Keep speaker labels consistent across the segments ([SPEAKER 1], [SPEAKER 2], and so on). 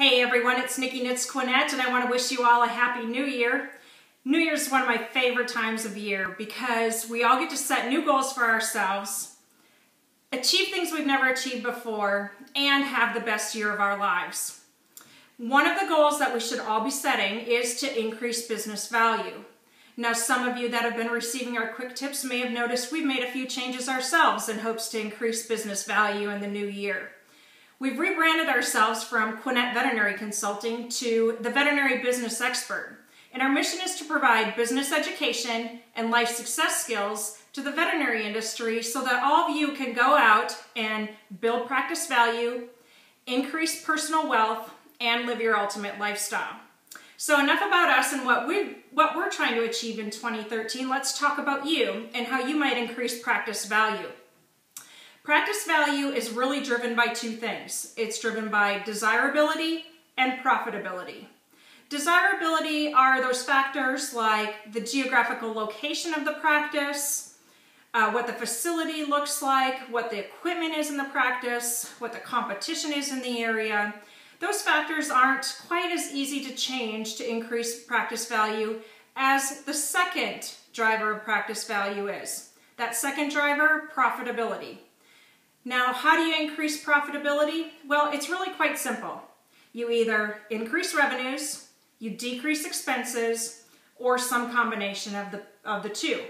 [SPEAKER 1] Hey everyone, it's Nikki Knits Quinnett, and I want to wish you all a happy new year. New Year's is one of my favorite times of year because we all get to set new goals for ourselves, achieve things we've never achieved before, and have the best year of our lives. One of the goals that we should all be setting is to increase business value. Now, some of you that have been receiving our quick tips may have noticed we've made a few changes ourselves in hopes to increase business value in the new year. We've rebranded ourselves from Quinnett Veterinary Consulting to the Veterinary Business Expert, and our mission is to provide business education and life success skills to the veterinary industry so that all of you can go out and build practice value, increase personal wealth, and live your ultimate lifestyle. So enough about us and what we're trying to achieve in 2013. Let's talk about you and how you might increase practice value. Practice value is really driven by two things. It's driven by desirability and profitability. Desirability are those factors like the geographical location of the practice, what the facility looks like, what the equipment is in the practice, what the competition is in the area. Those factors aren't quite as easy to change to increase practice value as the second driver of practice value is. That second driver, profitability. Now, how do you increase profitability? Well, it's really quite simple. You either increase revenues, you decrease expenses, or some combination of the two.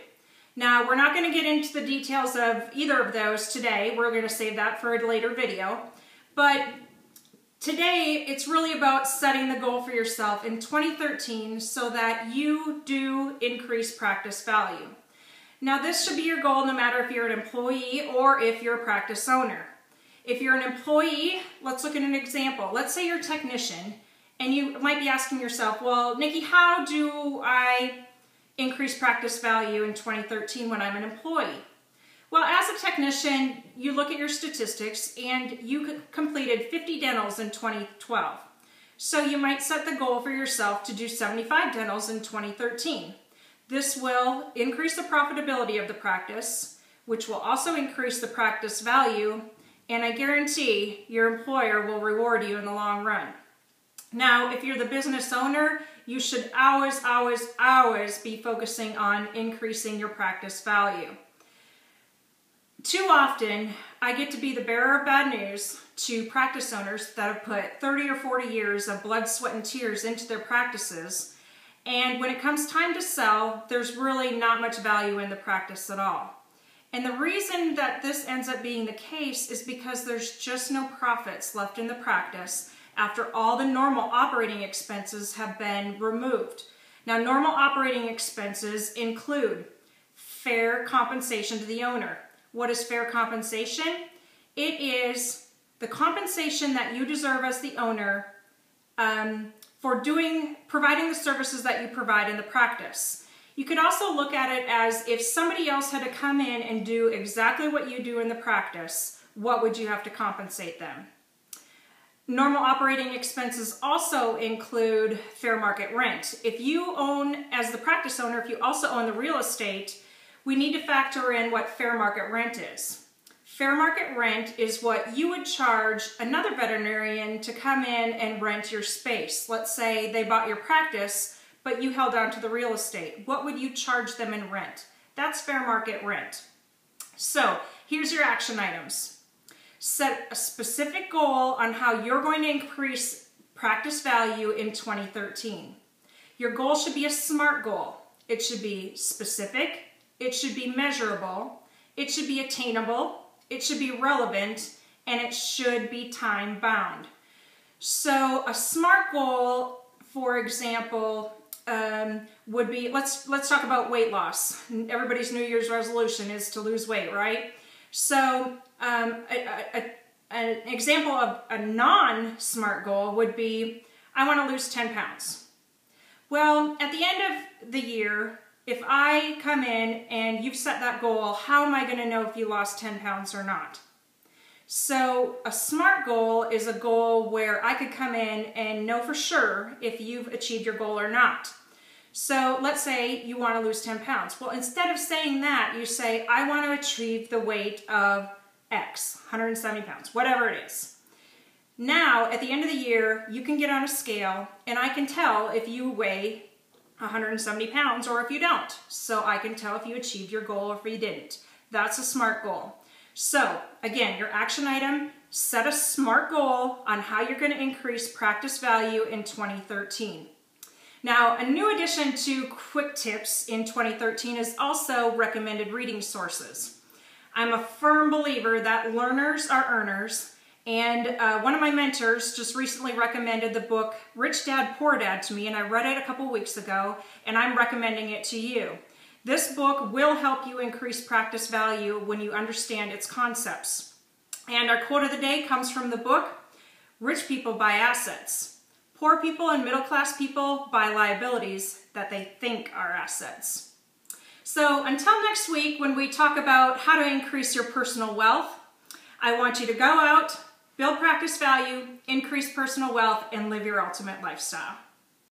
[SPEAKER 1] Now, we're not going to get into the details of either of those today. We're going to save that for a later video. But today, it's really about setting the goal for yourself in 2013 so that you do increase practice value. Now, this should be your goal no matter if you're an employee or if you're a practice owner. If you're an employee, let's look at an example. Let's say you're a technician, and you might be asking yourself, well, Nikki, how do I increase practice value in 2013 when I'm an employee? Well, as a technician, you look at your statistics, and you completed 50 dentals in 2012. So you might set the goal for yourself to do 75 dentals in 2013. This will increase the profitability of the practice, which will also increase the practice value, and I guarantee your employer will reward you in the long run. Now, if you're the business owner, you should always be focusing on increasing your practice value. Too often, I get to be the bearer of bad news to practice owners that have put 30 or 40 years of blood, sweat, and tears into their practices. And when it comes time to sell, there's really not much value in the practice at all. And the reason that this ends up being the case is because there's just no profits left in the practice after all the normal operating expenses have been removed. Now, normal operating expenses include fair compensation to the owner. What is fair compensation? It is the compensation that you deserve as the owner for providing the services that you provide in the practice. You could also look at it as if somebody else had to come in and do exactly what you do in the practice, what would you have to compensate them? Normal operating expenses also include fair market rent. If you own, as the practice owner, if you also own the real estate, we need to factor in what fair market rent is. Fair market rent is what you would charge another veterinarian to come in and rent your space. Let's say they bought your practice, but you held on to the real estate. What would you charge them in rent? That's fair market rent. So here's your action items. Set a specific goal on how you're going to increase practice value in 2013. Your goal should be a SMART goal. It should be specific, it should be measurable, it should be attainable, it should be relevant, and it should be time-bound. So a SMART goal, for example, would be, let's talk about weight loss. Everybody's New Year's resolution is to lose weight, right? So an example of a non-SMART goal would be, I want to lose 10 pounds. Well, at the end of the year, if I come in and you've set that goal, how am I going to know if you lost 10 pounds or not? So a SMART goal is a goal where I could come in and know for sure if you've achieved your goal or not. So let's say you want to lose 10 pounds. Well, instead of saying that, you say, I want to achieve the weight of X, 170 pounds, whatever it is. Now, at the end of the year, you can get on a scale and I can tell if you weigh 170 pounds or if you don't. So I can tell if you achieved your goal or if you didn't. That's a SMART goal. So again, your action item, set a SMART goal on how you're going to increase practice value in 2013. Now, a new addition to quick tips in 2013 is also recommended reading sources. I'm a firm believer that learners are earners, and one of my mentors just recently recommended the book Rich Dad, Poor Dad to me, and I read it a couple weeks ago, and I'm recommending it to you. This book will help you increase practice value when you understand its concepts. And our quote of the day comes from the book, "Rich people buy assets. Poor people and middle-class people buy liabilities that they think are assets." So until next week when we talk about how to increase your personal wealth, I want you to go out, build practice value, increase personal wealth, and live your ultimate lifestyle.